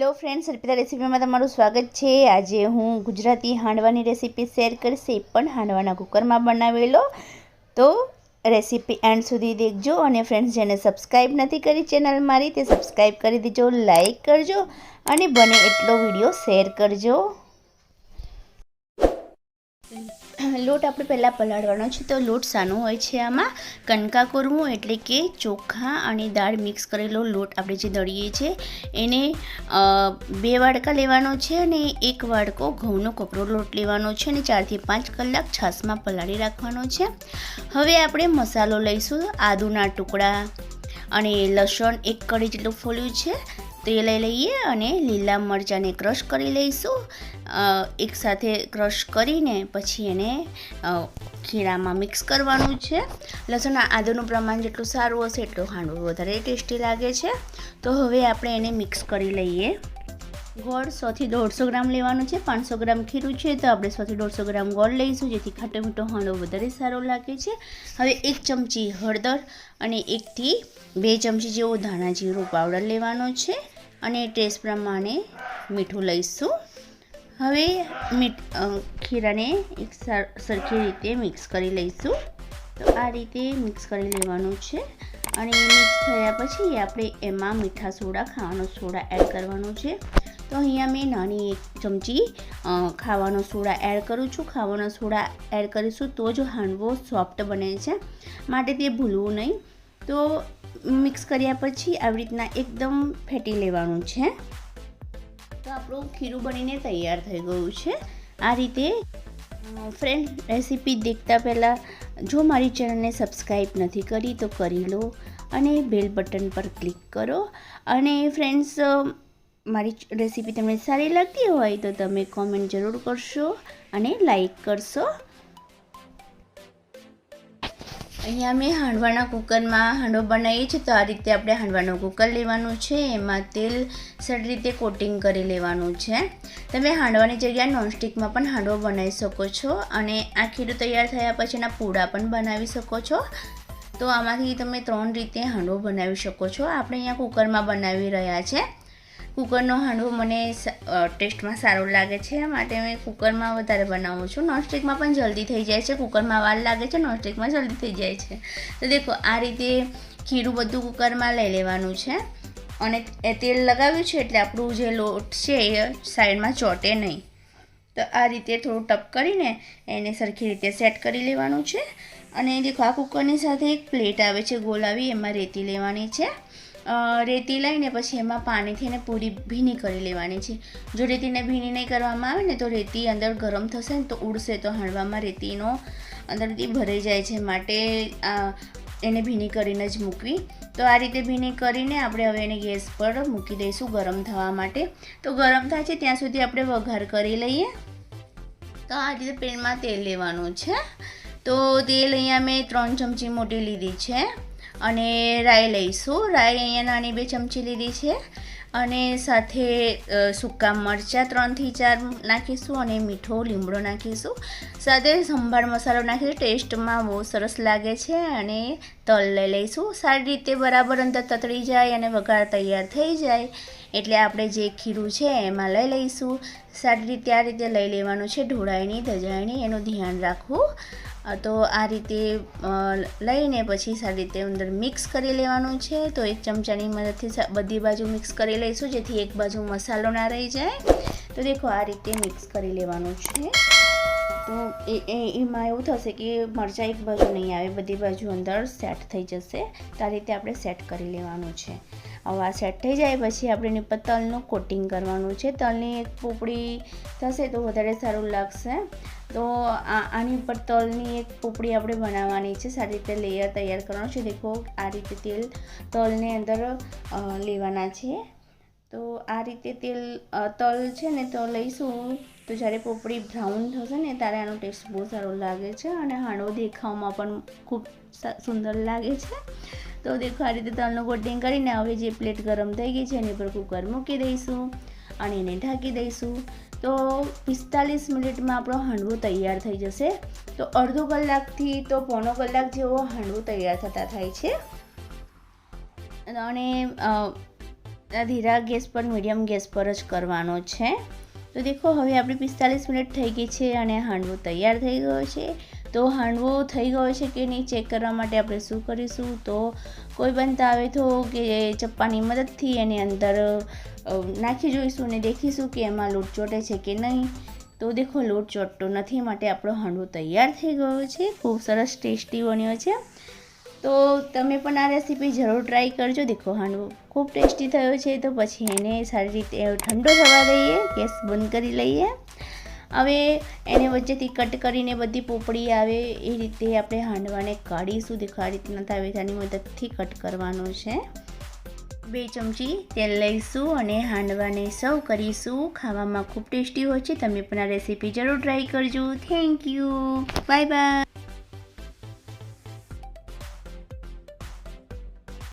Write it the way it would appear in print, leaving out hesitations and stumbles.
Hello friends, Arpita રેસીપીમાં તમારું સ્વાગત છે। આજે હું ગુજરાતી હાંડવાની રેસીપી શેર કરીશ, એ પણ હાંડવાના કુકરમાં બનાવેલો। તો રેસીપી એન્ડ સુધી દેખજો। અને ફ્રેન્ડ્સ, જેને સબસ્ક્રાઈબ નથી કરી ચેનલ મારી, તે સબસ્ક્રાઈબ કરી દેજો, લાઈક કરજો અને બને એટલો વિડીયો શેર કરજો। લોટ આપણે પહેલાં પલાળવાનો છે। તો લોટ સાનો હોય છે, આમાં કણકા કોરવું એટલે કે ચોખા અને દાળ મિક્સ કરેલો લોટ આપણે જે દળીએ છીએ એને 2 વાડકા લેવાનો છે અને 1 વાડકો ઘઉંનો કપરો લોટ લેવાનો છે અને 4 થી 5 કલાક છાશમાં પલાળી રાખવાનો છે। હવે આપણે મસાલો લઈશું। આદુના ટુકડા અને લસણ 1 કળી જેટલું ફોલ્યું છે તે લઈ લઈએ અને લીલા મરચાંને ક્રશ કરી લઈશું। એકસાથે ક્રશ કરીને પછી એને ખીરામાં મિક્સ કરવાનું છે। લસણ આદુનું પ્રમાણ જેટલું સારું હશે એટલું હાંડવું વધારે ટેસ્ટી લાગે છે। તો હવે આપણે એને મિક્સ કરી લઈએ। ગોળ 100 થી 150 ગ્રામ લેવાનું છે। 500 ગ્રામ ખીરું છે તો આપણે 100 થી 150 ગ્રામ ગોળ લઈશું, જેથી ખાટો મીઠો હાંડવો વધારે સારો લાગે છે। હવે 1 ચમચી હળદર અને 1 થી 2 ચમચી જેવો ધાણા જીરું પાવડર લેવાનો છે અને ટેસ્ટ પ્રમાણે મીઠું લઈશું। હવે ખીરાને એક સરખી રીતે મિક્સ કરી લઈશું। તો આ રીતે મિક્સ કરી લેવાનું છે અને મિક્સ થયા પછી આપણે એમાં મીઠા સોડા, ખાવાનો સોડા એડ કરવાનો છે। તો અહીંયા મેં નાની 1 ચમચી ખાવાનો સોડા એડ કરું છું। ખાવાનો સોડા એડ કરીશું તો જ હાંડવો સોફ્ટ બને છે, માટે તે ભૂલવું નહીં। તો મિક્સ કર્યા પછી આવી રીતના એકદમ ફેટી લેવાનું છે। તો આપણું ખીરું બનીને તૈયાર થઈ ગયું છે આ રીતે। ફ્રેન્ડ, રેસીપી દેખતા પહેલાં જો મારી ચેનલને સબસ્ક્રાઈબ નથી કરી તો કરી લો અને બેલ બટન પર ક્લિક કરો। અને ફ્રેન્ડ્સ, મારી રેસીપી તમને સારી લાગતી હોય તો તમે કોમેન્ટ જરૂર કરશો અને લાઈક કરશો। અહીંયા મેં હાંડવાના કુકરમાં હાંડવો બનાવીએ છીએ। તો આ રીતે આપણે હાંડવાનું કુકર લેવાનું છે, એમાં તેલ સારી રીતે કોટિંગ કરી લેવાનું છે। તમે હાંડવાની જગ્યાએ નોનસ્ટિકમાં પણ હાંડવો બનાવી શકો છો અને આ ખીરું તૈયાર થયા પછી એના પૂડા પણ બનાવી શકો છો। તો આમાંથી તમે 3 રીતે હાંડવો બનાવી શકો છો। આપણે અહીંયા કુકરમાં બનાવી રહ્યા છે। કુકરનો હાંડવો મને ટેસ્ટમાં સારો લાગે છે, માટે મેં કુકરમાં વધારે બનાવું છું। નોનસ્ટિકમાં પણ જલ્દી થઈ જાય છે, કુકરમાં વાર લાગે છે, નોનસ્ટિકમાં જલ્દી થઈ જાય છે। તો દેખો, આ રીતે ખીરું બધું કુકરમાં લઈ લેવાનું છે અને તેલ લગાવ્યું છે એટલે આપણું જે લોટ છે એ સાઈડમાં ચોંટે નહીં। તો આ રીતે થોડું ટપ કરીને એને સરખી રીતે સેટ કરી લેવાનું છે। અને દેખો, આ કુકરની સાથે એક પ્લેટ આવે છે ગોળ આવી, એમાં રેતી લેવાની છે। રેતી લઈને પછી એમાં પાણીથી એને પૂરી ભીની કરી લેવાની છે। જો રેતીને ભીની નહીં કરવામાં આવે ને તો રેતી અંદર ગરમ થશે ને તો ઉડશે, તો હાંડવામાં રેતીનો અંદરથી ભરાઈ જાય છે, માટે એને ભીની કરીને જ મૂકવી। તો આ રીતે ભીની કરીને આપણે હવે એને ગેસ પર મૂકી દઈશું ગરમ થવા માટે। તો ગરમ થાય છે ત્યાં સુધી આપણે વઘાર કરી લઈએ। તો આ રીતે પેનમાં તેલ લેવાનું છે। તો તેલ અહીંયા મેં 3 ચમચી મોટી લીધી છે અને રાઈ લઈશું। રાઈ અહીંયા નાની 2 ચમચી લીધી છે અને સાથે સૂકા મરચાં 3 થી 4 નાખીશું અને મીઠો લીમડો નાખીશું। સાથે સંભાર મસાલો નાખીશું, ટેસ્ટમાં બહુ સરસ લાગે છે। અને તલ લઈ લઈશું। સારી રીતે બરાબર અંદર તતળી જાય અને વઘાર તૈયાર થઈ જાય એટલે આપણે જે ખીરું છે એમાં લઈ લઈશું। સારી રીતે આ રીતે લઈ લેવાનું છે, ઢોળાય નહીં, દજાય નહીં, એનું ધ્યાન રાખવું। તો આ રીતે લઈને પછી સારી રીતે અંદર મિક્સ કરી લેવાનું છે। તો 1 ચમચાની મદદથી બધી બાજુ મિક્સ કરી લઈશું, જેથી એક બાજુ મસાલો ના રહી જાય। તો દેખો, આ રીતે મિક્સ કરી લેવાનું છે। તો એમાં એવું થશે કે મરચાં એક બાજુ નહીં આવે, બધી બાજુ અંદર સેટ થઈ જશે। તો આ રીતે આપણે સેટ કરી લેવાનું છે। હવે આ સેટ થઈ જાય પછી આપણે એની પર તલનું કોટિંગ કરવાનું છે। તલની એક પોપડી થશે તો વધારે સારું લાગશે। તો આની ઉપર તલની એક પોપડી આપણે બનાવવાની છે। સારી રીતે લેયર તૈયાર કરવાનું છે। દેખો, આ રીતે તલને અંદર લેવાના છે। તો આ રીતે તલ છે ને તો લઈશું, તો જ્યારે પોપડી બ્રાઉન થશે ને ત્યારે આનો ટેસ્ટ બહુ સારો લાગે છે અને હાંડવો દેખાવમાં પણ ખૂબ સુંદર લાગે છે। તો દેખો, આ રીતે તલનું કોટિંગ કરીને હવે જે પ્લેટ ગરમ થઈ ગઈ છે એની ઉપર કુકર મૂકી દઈશું અને એને ઢાંકી દઈશું। તો 45 મિનિટમાં આપણો હાંડવો તૈયાર થઈ જશે। તો અડધો કલાકથી તો પોણો કલાક જેવો હાંડવો તૈયાર થતા થાય છે। અને ધીરા ગેસ પર, મીડિયમ ગેસ પર જ કરવાનો છે. તો દેખો હવે આપણી 45 મિનિટ થઈ ગઈ છે અને હાંડવો તૈયાર થઈ ગયો છે. તો હાંડવો થઈ ગયો છે કે નહીં ચેક કરવા માટે આપણે શું કરીશું, તો કોઈ બનતા આવે તો કે ચપ્પાની મદદથી એની અંદર નાખી જોઈશું અને દેખીશું કે એમાં લોટ ચોટે છે કે નહીં. તો દેખો લોટ ચોટતો નથી, માટે આપણો હાંડવો તૈયાર થઈ ગયો છે. ખૂબ સરસ ટેસ્ટી બન્યો છે. તો તમે પણ આ રેસીપી જરૂર ટ્રાય કરજો. દેખો હાંડવો ખૂબ ટેસ્ટી થયો છે. તો પછી એને સારી રીતે ઠંડો થવા દઈએ, ગેસ બંધ કરી લઈએ. હવે એને વચ્ચેથી કટ કરીને બધી પોપડી આવે એ રીતે આપણે હાંડવાને કાઢીશું. દેખો આ રીતના તાવેથાની મદદથી કટ કરવાનો છે. 2 ચમચી તેલ લઈશું અને હાંડવાને સર્વ કરીશું. ખાવામાં ખૂબ ટેસ્ટી હોય છે. તમે પણ આ રેસીપી જરૂર ટ્રાય કરજો. Thank you. Bye bye.